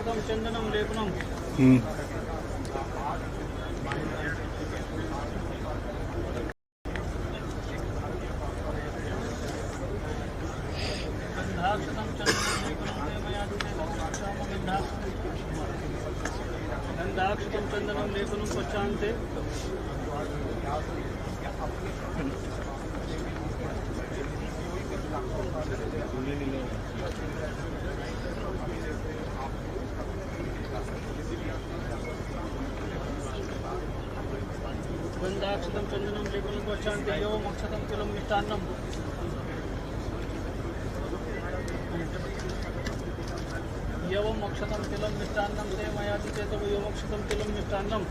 गन्धाक्षतं चन्दनं लेपनं गन्धाक्षतं चन्दनं लेपनं ते मया गन्धाक्षतं चन्दनं लेपनं पश्चान्ते गन्धाक्षतं चन्दनं लेपनं पश्चान्ते यो मोक्षतं तिलं मिष्टान्नम् यवं मोक्षतं तिलं मिष्टान्नं ते मयादिते तव यो मोक्षतं तिलं मिष्टान्नं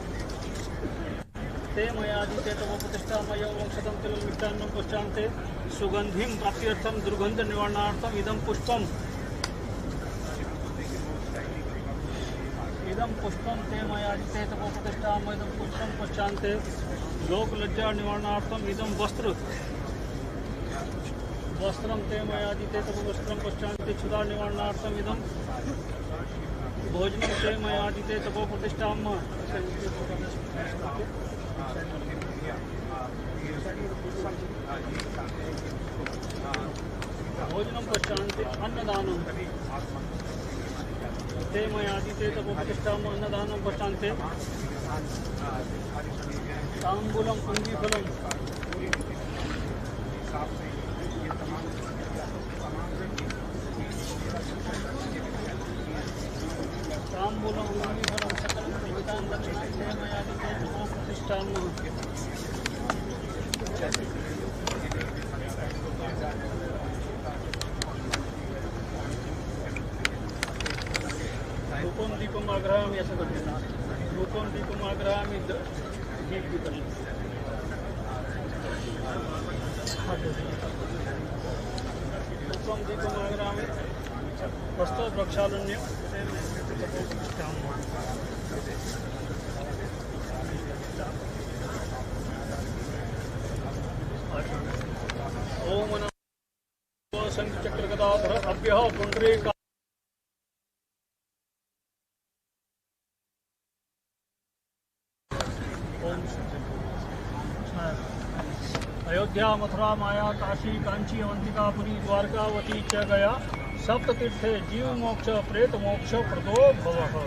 ते मयादिते तव प्रतिष्ठामय मोक्षतं तिलं मिष्टान्नं पश्चान्ते सुगन्धिं प्राप्त्यर्थं दुर्गन्ध निवारणार्थम् इदं पुष्पं ते मयादिते तव प्रतिष्ठामय इदं पुष्पं पश्चान्ते लोकलज्जा निवारणार्थम् इदं वस्त्रं ते मयादिते तव वस्त्रं पश्चान्ते क्षुधा निवारणार्थम् इदं भोजनं ते मयादिते तव प्रतिष्ठां भोजनं पश्चान्ते अन्नदानं ते मयादिते तव प्रतिष्ठाम् अन्नदानं पश्चान्ते ताम्बूलं अङ्गीफलं ताम्बूलं अङ्गीफलं सकलं विहितां दक्षिणां ते मयादिते तव प्रतिष्ठां रूपं दीपम् आग्रहामि असं करते रूपं दीपम् आग्रहामि रूपं दीपम् आग्रहामि वस्तु प्रक्षालन्य ओम नमः शंखचक्रगदाधर अभ्यः पुण्डरीक अयोध्या मथुरा माया काशी कांची अवंतिकापुरी द्वारकावती च गया सप्ततीर्थे जीव मोक्ष प्रेत मोक्ष प्रदो भवः।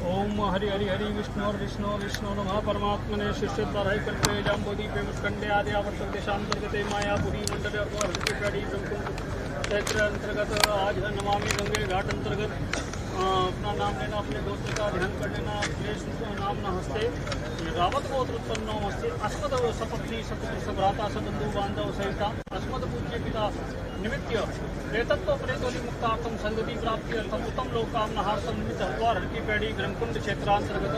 ओम हरि हरि हरि विष्णु और विष्णु विष्णु नमः परमात्मने शिष्य द्वारा कल्पे जाम्बोदीपे मुस्कंडे आदि आवर्तक देशांतर्गते मायापुरी मंडले और गाड़ी चैत्र अंतर्गत आज है नमामि गंगे घाट अंतर्गत अपना नाम लेना, अपने गोत्र का ध्यान कर लेना। क्लेश नाम न हस्ते रावत गोत्र उत्पन्नो हस्ते अस्मद सपत्नी सतपुरुष भ्राता सबंधु बांधव सहिता अस्मद पूज्य पिता निमित्त प्रेतत्व प्रेतोली मुक्तार्थम सद्गति प्राप्ति अर्थम उत्तम लोकामनार्थम निमित्त हरिद्वार की पेड़ी ग्रहकुंड क्षेत्रांतर्गत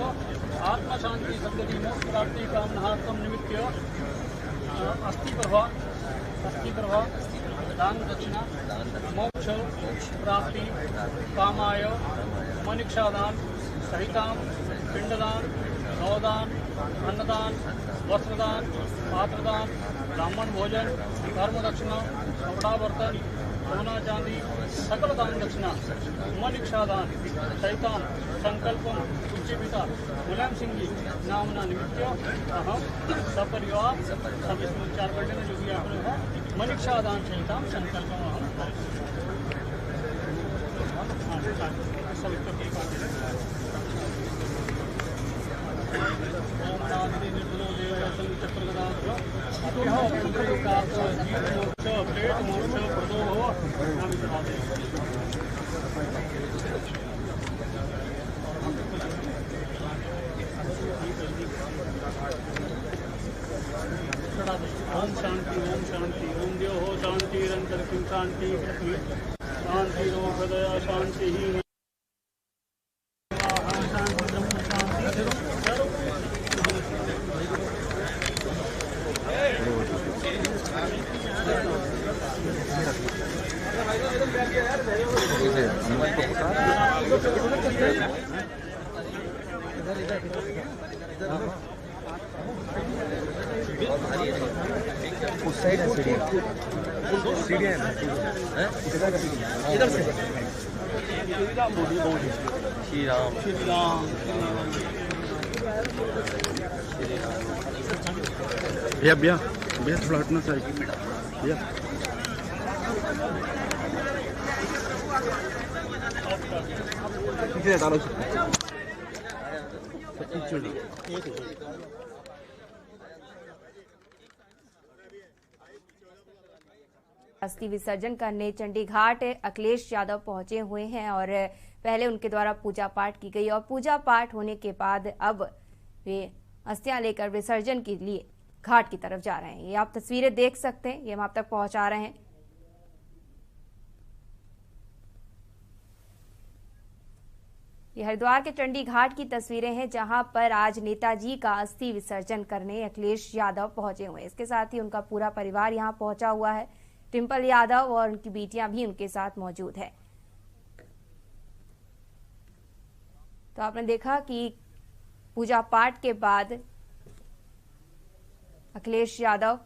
आत्म शांति सद्गति मोक्ष प्राप्ति कामनार्थम निमित्त अस्थि प्रभा दान दक्षिणा मोक्ष प्राप्ति कामाय मनिक्षादान सहितां पिंडदान नवदान अन्नदान वस्त्रदान पात्रदान ब्राह्मण भोजन धर्म दक्षिणा कपड़ा बर्तन सोना चांदी सकल दान दक्षिणा मनिक्षादान सहितां संकल्पम पूज्य पिता मुलायम सिंह जी नामना निमित्त अहम सपरिवार सब इसमें उच्चार कर लेना जो भी आपने कहा मनिक्षादान सहितां संकल्पम अहम सब ओम शांति ओम शांति ओम देव हो शांतिरंतर किम शांति पृथ्वी शांति रो हृदय शांति ही उस साइड है सीढ़ियाँ है ना, इधर से श्री राम भैया भैया भैया थोड़ा हटना चाहिए भैया। अस्थि विसर्जन करने चंडी घाट अखिलेश यादव पहुंचे हुए हैं और पहले उनके द्वारा पूजा पाठ की गई और पूजा पाठ होने के बाद अब वे अस्थियां लेकर विसर्जन के लिए घाट की तरफ जा रहे हैं। ये आप तस्वीरें देख सकते हैं, ये हम आप तक पहुंचा रहे हैं। ये हरिद्वार के चंडी घाट की तस्वीरें हैं जहां पर आज नेताजी का अस्थि विसर्जन करने अखिलेश यादव पहुंचे हुए हैं। इसके साथ ही उनका पूरा परिवार यहां पहुंचा हुआ है। डिंपल यादव और उनकी बेटियां भी उनके साथ मौजूद है। तो आपने देखा कि पूजा पाठ के बाद अखिलेश यादव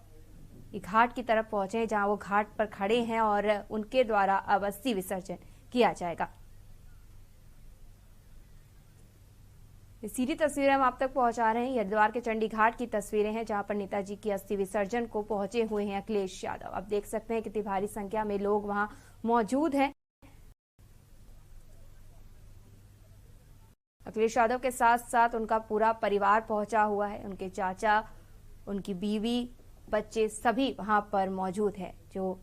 घाट की तरफ पहुंचे हैं जहां वो घाट पर खड़े हैं और उनके द्वारा अब अस्थि विसर्जन किया जाएगा। सीधी तस्वीरें हम आप तक पहुंचा रहे हैं। हरिद्वार के चंडी घाट की तस्वीरें हैं जहां पर नेताजी की अस्थि विसर्जन को पहुंचे हुए हैं अखिलेश यादव। आप देख सकते हैं कितनी भारी संख्या में लोग वहां मौजूद हैं। अखिलेश यादव के साथ साथ उनका पूरा परिवार पहुंचा हुआ है। उनके चाचा, उनकी बीवी, बच्चे सभी वहां पर मौजूद हैं जो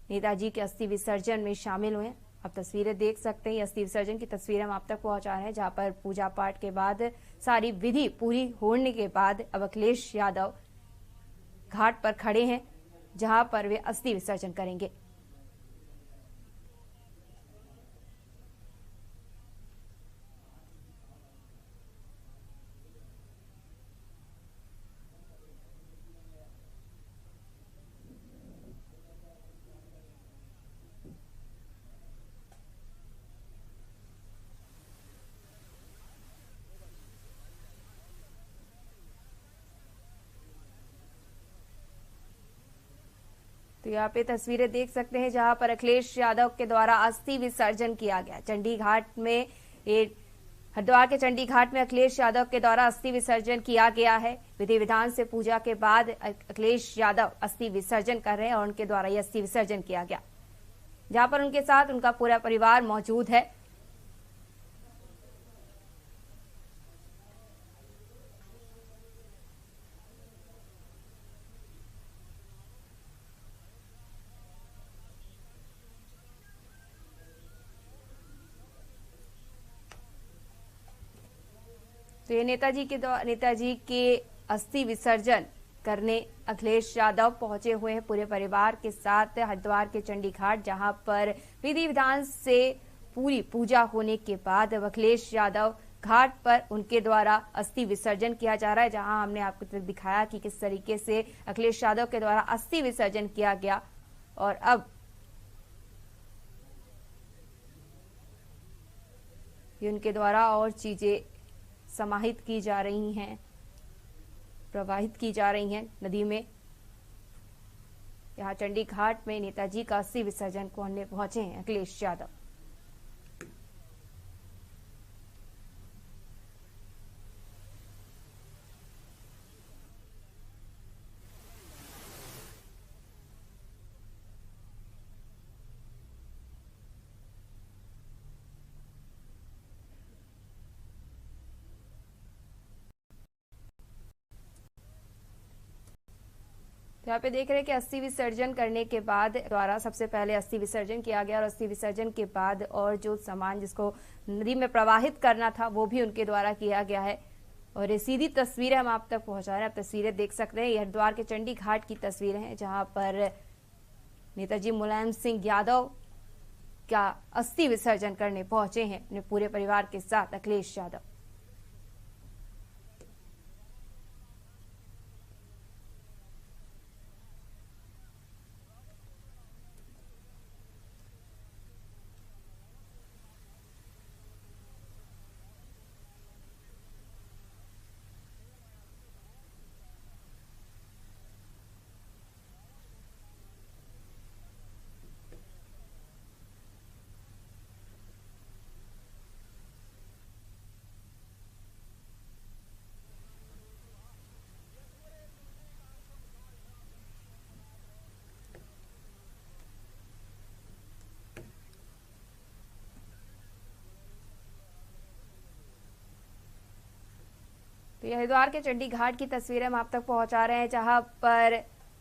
नेताजी के अस्थि विसर्जन में शामिल हुए। आप तस्वीरें देख सकते हैं। अस्थि विसर्जन की तस्वीरें हम आप तक पहुंचा रहे हैं जहां पर पूजा पाठ के बाद सारी विधि पूरी होने के बाद अब अखिलेश यादव घाट पर खड़े हैं जहां पर वे अस्थि विसर्जन करेंगे। तो यहाँ पे तस्वीरें देख सकते हैं जहां पर अखिलेश यादव के द्वारा अस्थि विसर्जन किया गया। चंडी घाट में हरिद्वार के चंडी घाट में अखिलेश यादव के द्वारा अस्थि विसर्जन किया गया है। विधि विधान से पूजा के बाद अखिलेश यादव अस्थि विसर्जन कर रहे हैं और उनके द्वारा यह अस्थि विसर्जन किया गया जहां पर उनके साथ उनका पूरा परिवार मौजूद है। तो ये नेताजी के अस्थि विसर्जन करने अखिलेश यादव पहुंचे हुए हैं पूरे परिवार के साथ हरिद्वार के चंडी घाट, जहां पर विधि विधान से पूरी पूजा होने के बाद अखिलेश यादव घाट पर उनके द्वारा अस्थि विसर्जन किया जा रहा है। जहां हमने आपको दिखाया कि किस तरीके से अखिलेश यादव के द्वारा अस्थि विसर्जन किया गया और अब ये उनके द्वारा और चीजें समाहित की जा रही हैं, प्रवाहित की जा रही हैं नदी में। यहाँ चंडी घाट में नेताजी का अस्थि विसर्जन करने पहुंचे हैं अखिलेश यादव। तो यहाँ पे देख रहे हैं कि अस्थि विसर्जन करने के बाद द्वारा सबसे पहले अस्थि विसर्जन किया गया और अस्थि विसर्जन के बाद और जो सामान जिसको नदी में प्रवाहित करना था वो भी उनके द्वारा किया गया है। और ये सीधी तस्वीरें हम आप तक पहुंचा रहे हैं। आप तस्वीरें देख सकते हैं, ये हरिद्वार के चंडी घाट की तस्वीरें हैं जहां पर नेताजी मुलायम सिंह यादव का अस्थि विसर्जन करने पहुंचे हैं अपने पूरे परिवार के साथ अखिलेश यादव। तो ये हरिद्वार के चंडी घाट की तस्वीरें हम आप तक पहुंचा रहे हैं जहां पर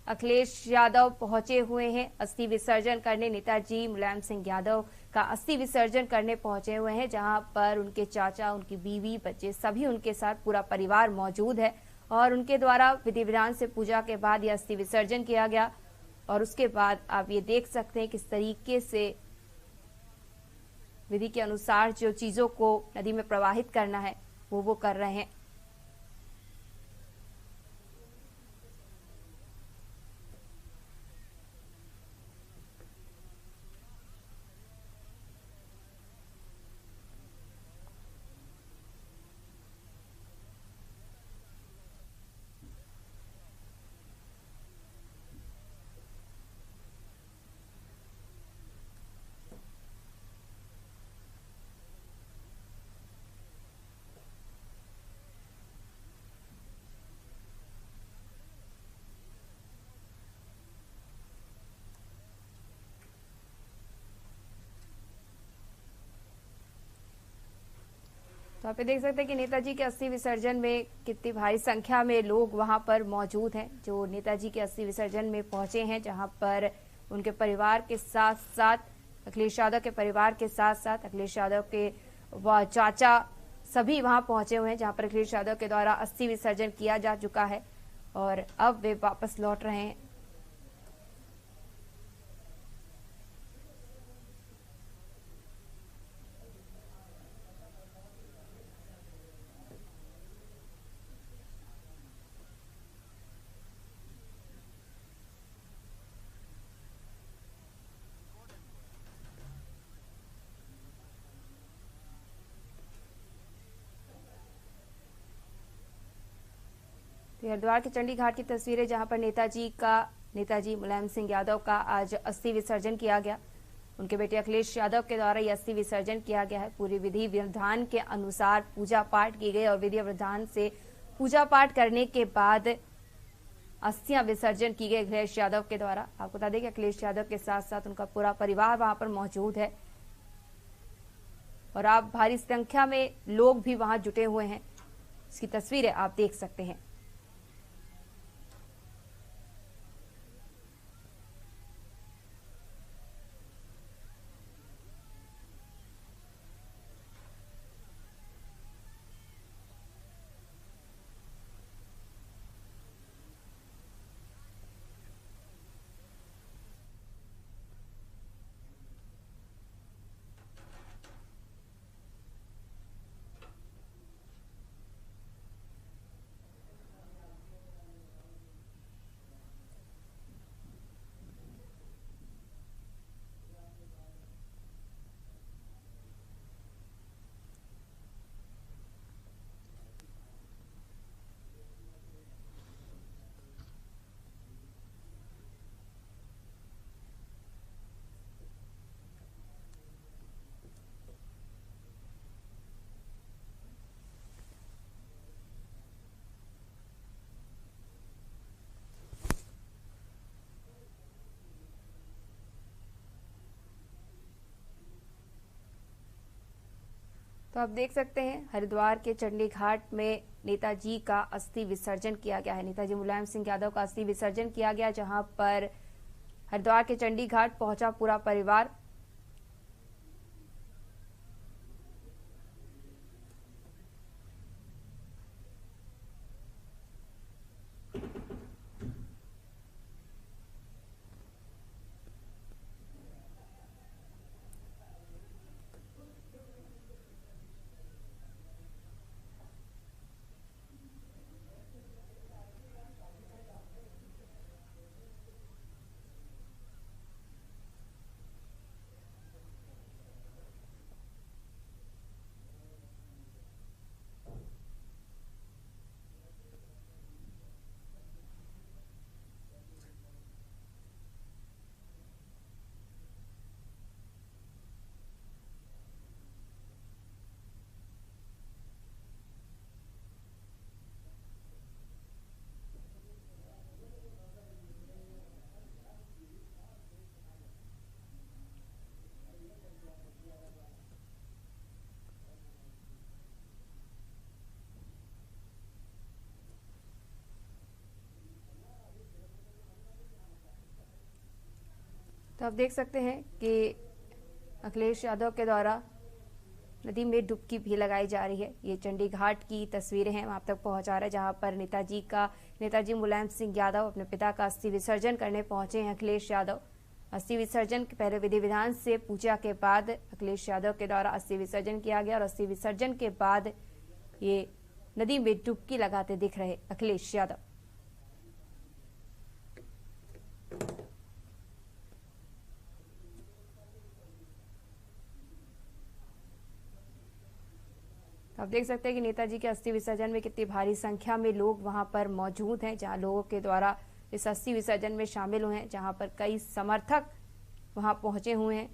अखिलेश यादव पहुंचे हुए हैं अस्थि विसर्जन करने। नेताजी मुलायम सिंह यादव का अस्थि विसर्जन करने पहुंचे हुए हैं जहां पर उनके चाचा, उनकी बीवी, बच्चे सभी उनके साथ पूरा परिवार मौजूद है और उनके द्वारा विधि विधान से पूजा के बाद यह अस्थि विसर्जन किया गया। और उसके बाद आप ये देख सकते हैं किस तरीके से विधि के अनुसार जो चीजों को नदी में प्रवाहित करना है वो कर रहे हैं। तो आप ये देख सकते हैं कि नेताजी के अस्थि विसर्जन में कितनी भारी संख्या में लोग वहां पर मौजूद हैं जो नेताजी के अस्थि विसर्जन में पहुंचे हैं, जहां पर उनके परिवार के साथ साथ अखिलेश यादव के परिवार के साथ साथ अखिलेश यादव के चाचा सभी वहां पहुंचे हुए हैं, जहां पर अखिलेश यादव के द्वारा अस्थि विसर्जन किया जा चुका है और अब वे वापस लौट रहे हैं। हरिद्वार के चंडी घाट की तस्वीरें जहां पर नेताजी मुलायम सिंह यादव का आज अस्थि विसर्जन किया गया। उनके बेटे अखिलेश यादव के द्वारा यह अस्थि विसर्जन किया गया है। पूरी विधि विधान के अनुसार पूजा पाठ की गई और विधि विधान से पूजा पाठ करने के बाद अस्थियां विसर्जन की गई अखिलेश यादव के द्वारा। आपको बता दें कि अखिलेश यादव के साथ साथ उनका पूरा परिवार वहां पर मौजूद है और आप भारी संख्या में लोग भी वहां जुटे हुए हैं। इसकी तस्वीरें आप देख सकते हैं। तो आप देख सकते हैं हरिद्वार के चंडी घाट में नेताजी का अस्थि विसर्जन किया गया है। नेताजी मुलायम सिंह यादव का अस्थि विसर्जन किया गया, जहां पर हरिद्वार के चंडी घाट पहुंचा पूरा परिवार। तो आप देख सकते हैं कि अखिलेश यादव के द्वारा नदी में डुबकी भी लगाई जा रही है। ये चंडी घाट की तस्वीरें हैं, वहां तक पहुंचा रहे जहां पर नेताजी मुलायम सिंह यादव अपने पिता का अस्थि विसर्जन करने पहुंचे हैं। अखिलेश यादव अस्थि विसर्जन के पहले विधि विधान से पूजा के बाद अखिलेश यादव के द्वारा अस्थि विसर्जन किया गया और अस्थि विसर्जन के बाद ये नदी में डुबकी लगाते दिख रहे अखिलेश यादव। आप देख सकते हैं कि नेताजी के अस्थि विसर्जन में कितनी भारी संख्या में लोग वहां पर मौजूद हैं, जहां लोगों के द्वारा इस अस्थि विसर्जन में शामिल हुए हैं, जहां पर कई समर्थक वहां पहुंचे हुए हैं।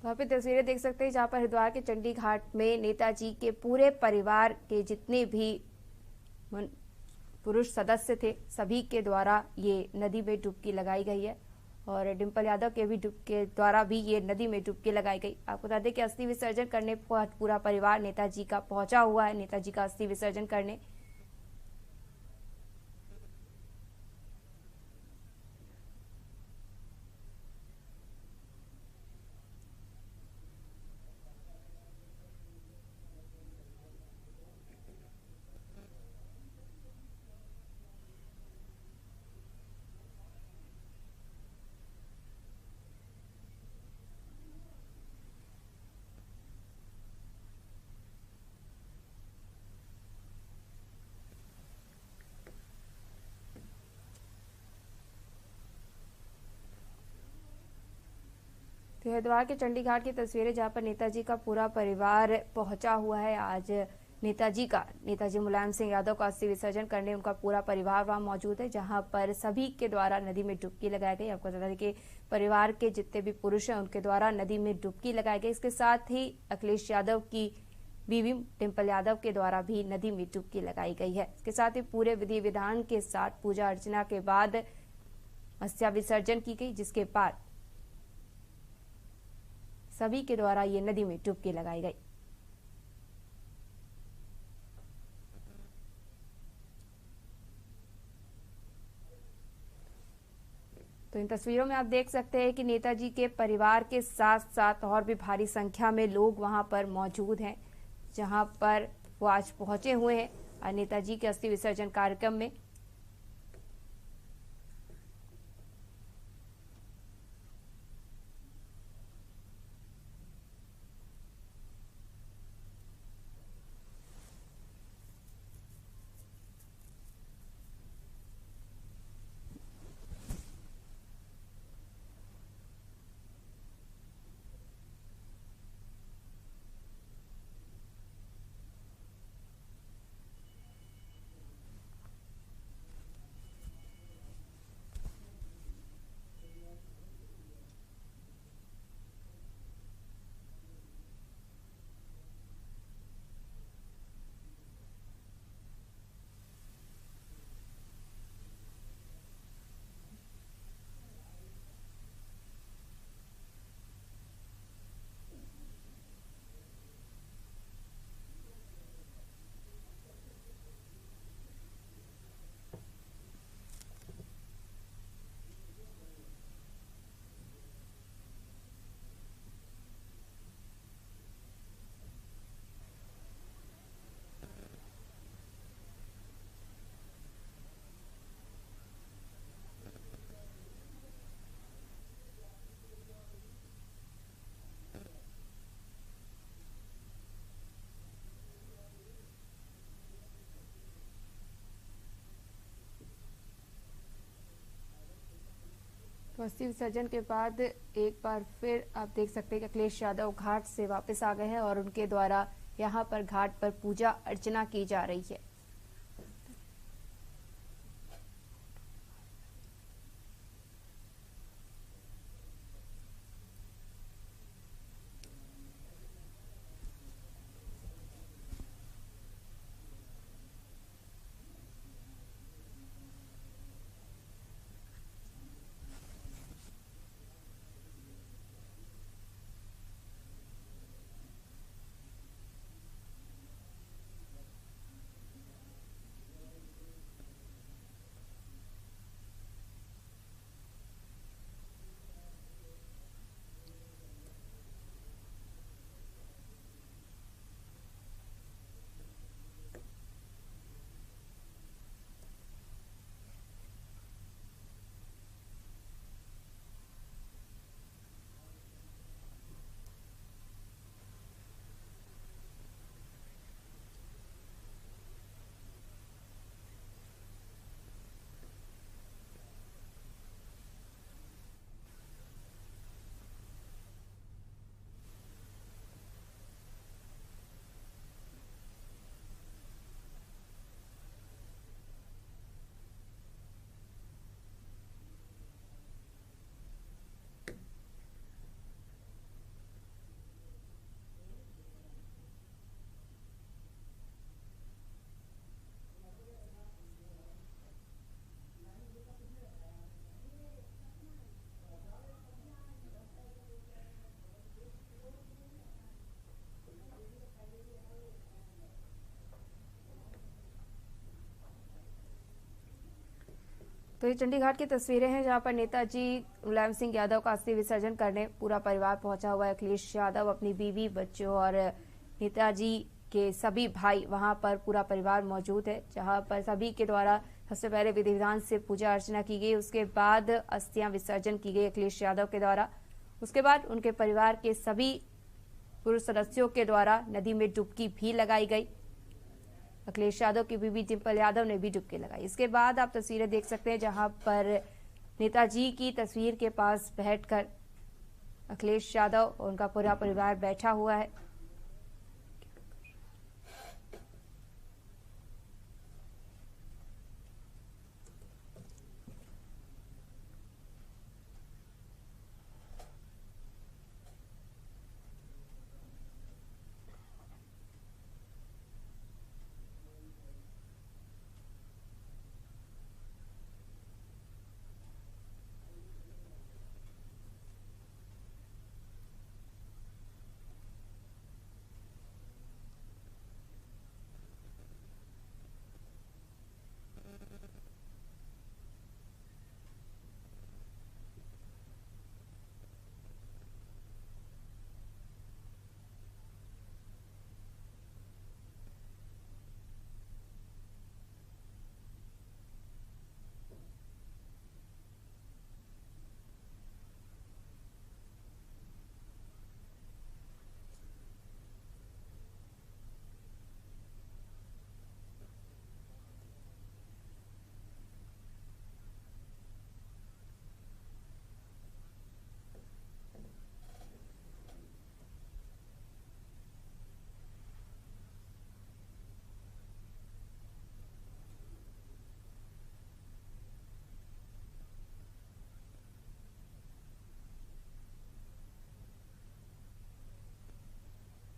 वहाँ पे तस्वीरें देख सकते हैं जहाँ पर हरिद्वार के चंडी घाट में नेताजी के पूरे परिवार के जितने भी पुरुष सदस्य थे सभी के द्वारा ये नदी में डुबकी लगाई गई है और डिम्पल यादव के द्वारा भी ये नदी में डुबकी लगाई गई। आपको बता दें कि अस्थि विसर्जन करने पूरा परिवार नेताजी का पहुंचा हुआ है, नेताजी का अस्थि विसर्जन करने। हरिद्वार के चंडी घाट की तस्वीरें जहां पर नेताजी का पूरा परिवार पहुंचा हुआ है। आज नेताजी मुलायम सिंह यादव का अस्थि विसर्जन करने उनका पूरा परिवार वहां मौजूद है, जहां पर सभी के द्वारा नदी में डुबकी लगाई गई। आपको बता दें कि परिवार के जितने भी पुरुष हैं उनके द्वारा नदी में डुबकी लगाई गई। इसके साथ ही अखिलेश यादव की बीवी डिम्पल यादव के द्वारा भी नदी में डुबकी लगाई गई है। इसके साथ ही पूरे विधि विधान के साथ पूजा अर्चना के बाद अस्थि विसर्जन की गई, जिसके बाद सभी के द्वारा ये नदी में डुबकी लगाई गई। तो इन तस्वीरों में आप देख सकते हैं कि नेताजी के परिवार के साथ साथ और भी भारी संख्या में लोग वहां पर मौजूद हैं, जहां पर वो आज पहुंचे हुए हैं और नेताजी के अस्थि विसर्जन कार्यक्रम में। तो अस्थि विसर्जन के बाद एक बार फिर आप देख सकते हैं कि अखिलेश यादव घाट से वापस आ गए हैं और उनके द्वारा यहां पर घाट पर पूजा अर्चना की जा रही है। तो ये चंडीघाट की तस्वीरें हैं जहां पर नेताजी मुलायम सिंह यादव का अस्थि विसर्जन करने पूरा परिवार पहुंचा हुआ है। अखिलेश यादव अपनी बीवी, बच्चों और नेताजी के सभी भाई वहां पर पूरा परिवार मौजूद है, जहां पर सभी के द्वारा सबसे पहले विधि विधान से पूजा अर्चना की गई। उसके बाद अस्थियां विसर्जन की गई अखिलेश यादव के द्वारा। उसके बाद उनके परिवार के सभी पुरुष सदस्यों के द्वारा नदी में डुबकी भी लगाई गई। अखिलेश यादव की बीवी डिंपल यादव ने भी डुबकी लगाई। इसके बाद आप तस्वीरें देख सकते हैं जहां पर नेताजी की तस्वीर के पास बैठकर अखिलेश यादव और उनका पूरा परिवार बैठा हुआ है।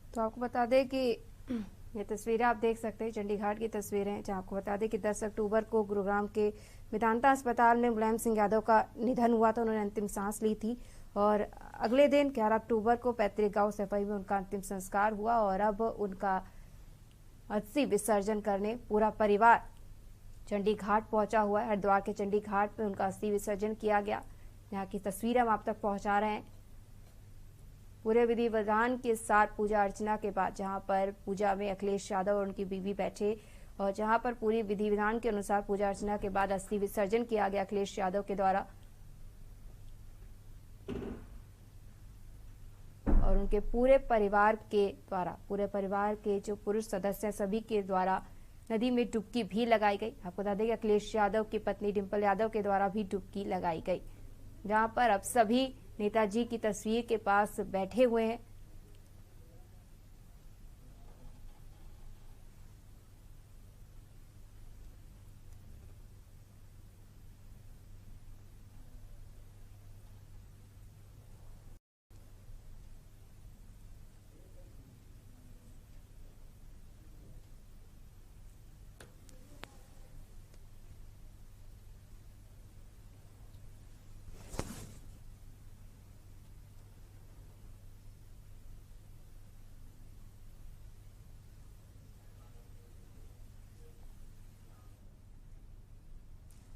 तो आपको बता दें कि ये तस्वीरें आप देख सकते हैं चंडीघाट की तस्वीरें हैं, जहां आपको बता दें कि 10 अक्टूबर को गुरुग्राम के मेदांता अस्पताल में मुलायम सिंह यादव का निधन हुआ था। उन्होंने अंतिम सांस ली थी और अगले दिन 11 अक्टूबर को पैतृक गांव सफाई में उनका अंतिम संस्कार हुआ और अब उनका अस्थि विसर्जन करने पूरा परिवार चंडीघाट पहुंचा हुआ है। हरिद्वार के चंडीघाट में उनका अस्थि विसर्जन किया गया। यहाँ की तस्वीरें हम आप तक पहुंचा रहे हैं। पूरे विधि विधान के साथ पूजा अर्चना के बाद जहां पर पूजा में अखिलेश यादव और उनकी बीवी बैठे और जहां पर पूरी विधि विधान के अनुसार पूजा अर्चना के बाद अस्थि विसर्जन किया गया अखिलेश यादव के द्वारा और उनके पूरे परिवार के जो पुरुष सदस्य हैं सभी के द्वारा नदी में डुबकी भी लगाई गई। आपको बता दें कि अखिलेश यादव की पत्नी डिंपल यादव के द्वारा भी डुबकी लगाई गई। जहां पर अब सभी नेताजी की तस्वीर के पास बैठे हुए हैं।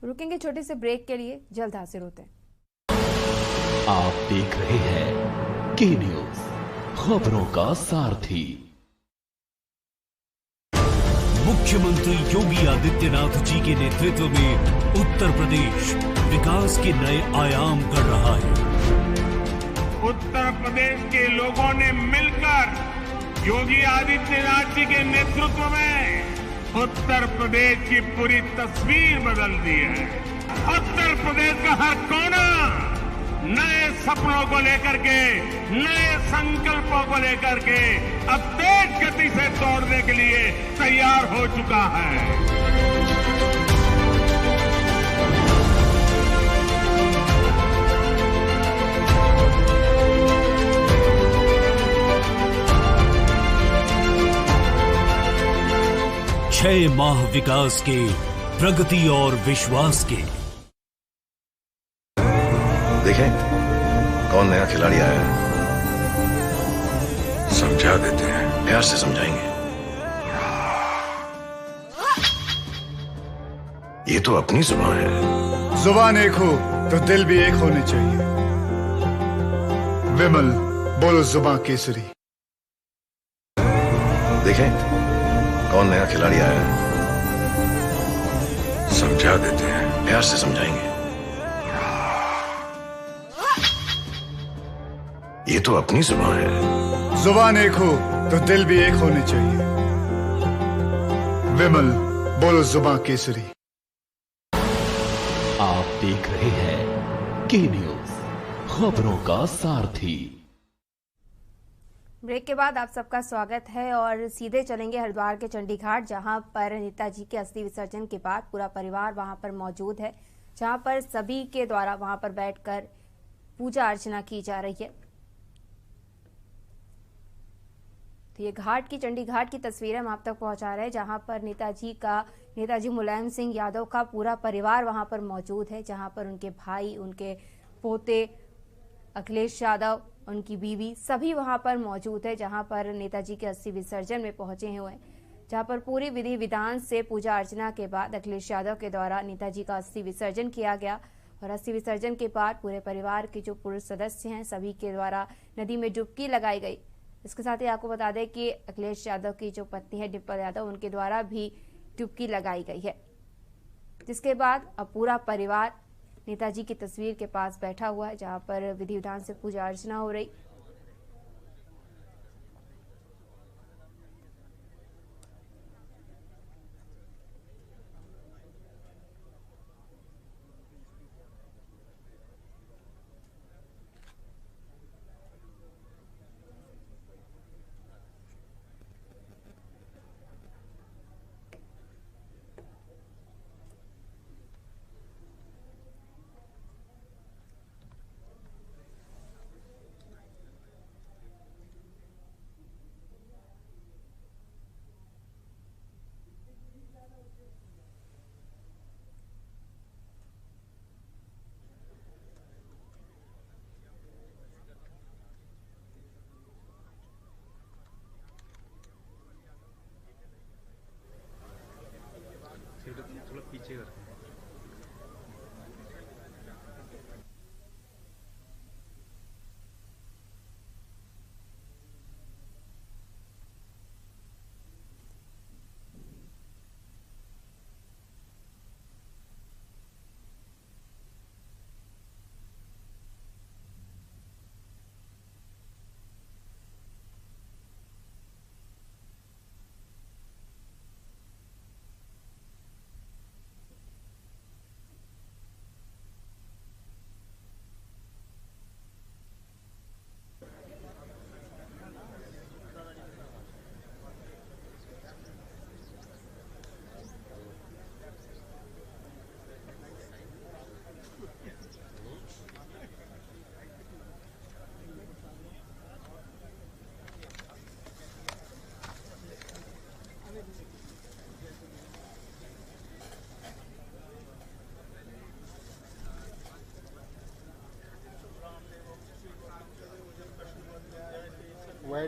रुकेंगे छोटे से ब्रेक के लिए, जल्द हाजिर होते हैं। आप देख रहे हैं के न्यूज, खबरों का सारथी। मुख्यमंत्री योगी आदित्यनाथ जी के नेतृत्व में उत्तर प्रदेश विकास के नए आयाम गढ़ रहा है। उत्तर प्रदेश के लोगों ने मिलकर योगी आदित्यनाथ जी के नेतृत्व में उत्तर प्रदेश की पूरी तस्वीर बदल दी है। उत्तर प्रदेश का हर कोना नए सपनों को लेकर के, नए संकल्पों को लेकर के अब तेज गति से दौड़ने के लिए तैयार हो चुका है। छह माह विकास के, प्रगति और विश्वास के। देखें कौन नया खिलाड़ी आया है, समझा देते हैं, प्यार से समझाएंगे। ये तो अपनी जुबान है। जुबान एक हो तो दिल भी एक होने चाहिए। विमल बोलो जुबान केसरी। देखें कौन नया खिलाड़ी आया है, समझा देते हैं, प्यार से समझाएंगे। ये तो अपनी जुबान है। जुबान एक हो तो दिल भी एक होने चाहिए। विमल बोलो जुबान केसरी। आप देख रहे हैं के न्यूज, खबरों का सारथी। ब्रेक के बाद आप सबका स्वागत है और सीधे चलेंगे हरिद्वार के चंडी घाट, जहां पर नेताजी के अस्थि विसर्जन के बाद पूरा परिवार वहां पर मौजूद है, जहां पर सभी के द्वारा वहां पर बैठकर पूजा अर्चना की जा रही है। तो ये घाट की, चंडी घाट की तस्वीरें हम आप तक पहुंचा रहे हैं, जहां पर नेताजी मुलायम सिंह यादव का पूरा परिवार वहां पर मौजूद है, जहां पर उनके भाई, उनके पोते अखिलेश यादव, उनकी बीवी सभी वहां पर मौजूद है, जहां पर नेताजी के अस्थि विसर्जन में पहुंचे हुए हैं, जहां पर पूरी विधि विधान से पूजा अर्चना के बाद अखिलेश यादव के द्वारा नेताजी का अस्थि विसर्जन किया गया। और अस्थि विसर्जन के बाद पूरे परिवार के जो पुरुष सदस्य हैं सभी के द्वारा नदी में डुबकी लगाई गई। इसके साथ ही आपको बता दें कि अखिलेश यादव की जो पत्नी है डिम्पल यादव, उनके द्वारा भी डुबकी लगाई गई है, जिसके बाद अब पूरा परिवार नेताजी की तस्वीर के पास बैठा हुआ है, जहां पर विधि विधान से पूजा अर्चना हो रही।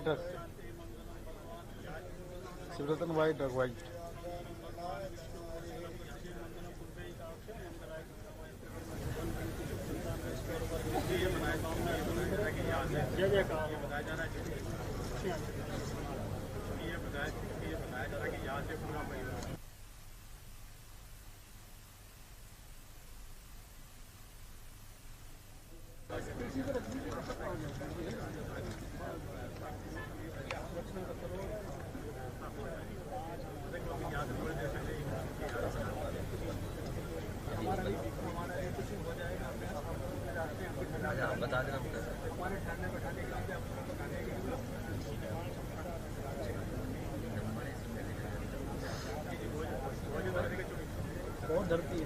वाइट रख, शिवरतन वाइट रख, वाइट। जय जयकार। बता देना बहुत डरती है।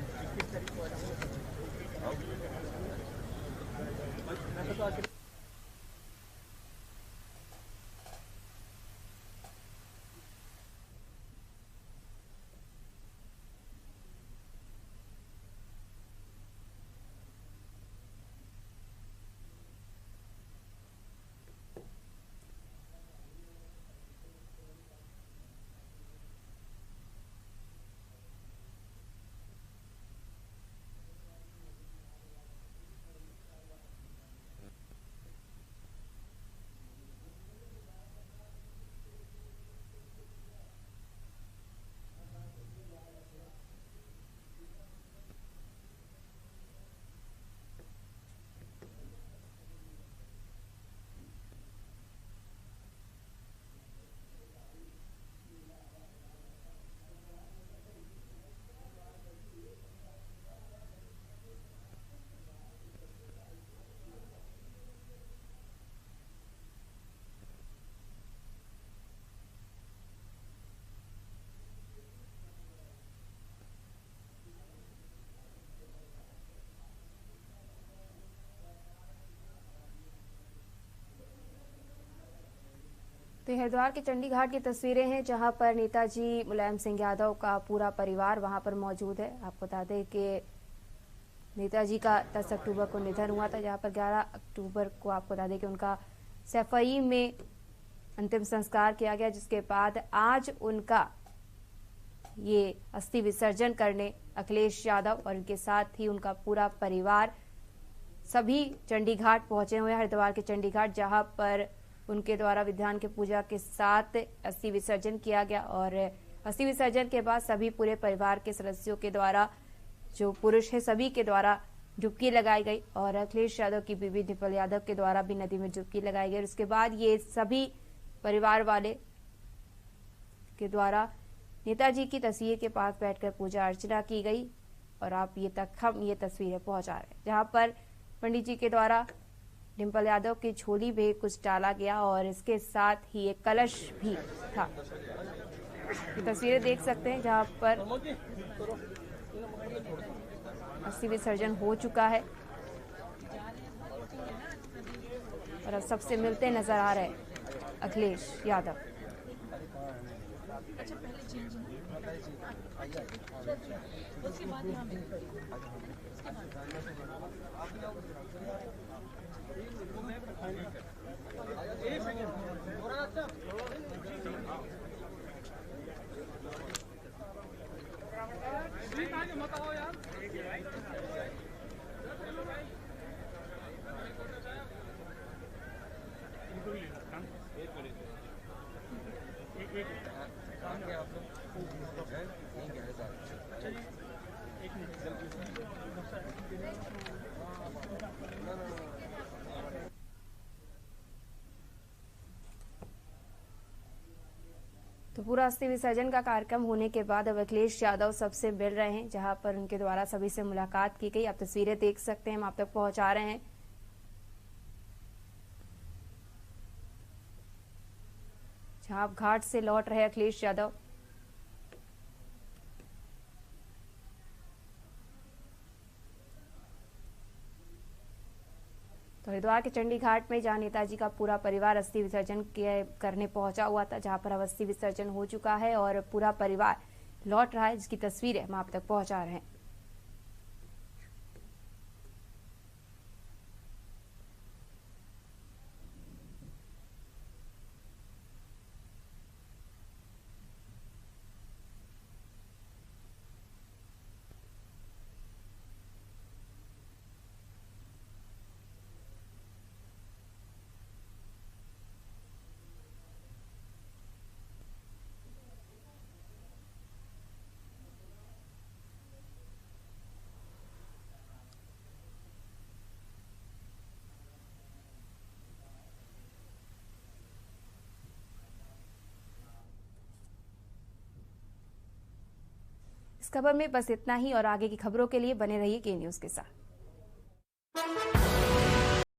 तो हरिद्वार के चंडी घाट की तस्वीरें हैं जहां पर नेताजी मुलायम सिंह यादव का पूरा परिवार वहां पर मौजूद है। आपको बता दें कि नेताजी का 10 अक्टूबर को निधन हुआ था, जहां पर 11 अक्टूबर को आपको बता दें कि उनका सैफई में अंतिम संस्कार किया गया, जिसके बाद आज उनका ये अस्थि विसर्जन करने अखिलेश यादव और उनके साथ ही उनका पूरा परिवार सभी चंडी घाट पहुंचे हुए हैं। हरिद्वार के चंडी घाट जहां पर उनके द्वारा विधान के पूजा के साथ अस्थि विसर्जन किया गया और अस्थि विसर्जन के बाद सभी पूरे परिवार के सदस्यों के द्वारा, जो पुरुष है सभी के द्वारा डुबकी लगाई गई और अखिलेश यादव की बीवी डिम्पल यादव के द्वारा भी नदी में डुबकी लगाई गई। और उसके बाद ये सभी परिवार वाले के द्वारा नेताजी की तस्वीर के पास बैठकर पूजा अर्चना की गई और आप ये तक हम ये तस्वीरें पहुंचा रहे हैं, जहां पर पंडित जी के द्वारा डिम्पल यादव की झोली में कुछ डाला गया और इसके साथ ही एक कलश भी था। ये तस्वीरें देख सकते हैं जहां पर अस्थि विसर्जन हो चुका है और अब सबसे मिलते नजर आ रहे हैं अखिलेश यादव। तो पूरा अस्थि विसर्जन का कार्यक्रम होने के बाद अब अखिलेश यादव सबसे मिल रहे हैं, जहां पर उनके द्वारा सभी से मुलाकात की गई। आप तस्वीरें देख सकते हैं, हम आप तक पहुंचा रहे हैं। जहां आप घाट से लौट रहे अखिलेश यादव। तो हरिद्वार के चंडी घाट में जहां नेताजी का पूरा परिवार अस्थि विसर्जन करने पहुंचा हुआ था, जहां पर अब अस्थि विसर्जन हो चुका है और पूरा परिवार लौट रहा है, जिसकी तस्वीरें हम आप तक पहुंचा रहे हैं। इस खबर में बस इतना ही और आगे की खबरों के लिए बने रहिए के न्यूज के साथ।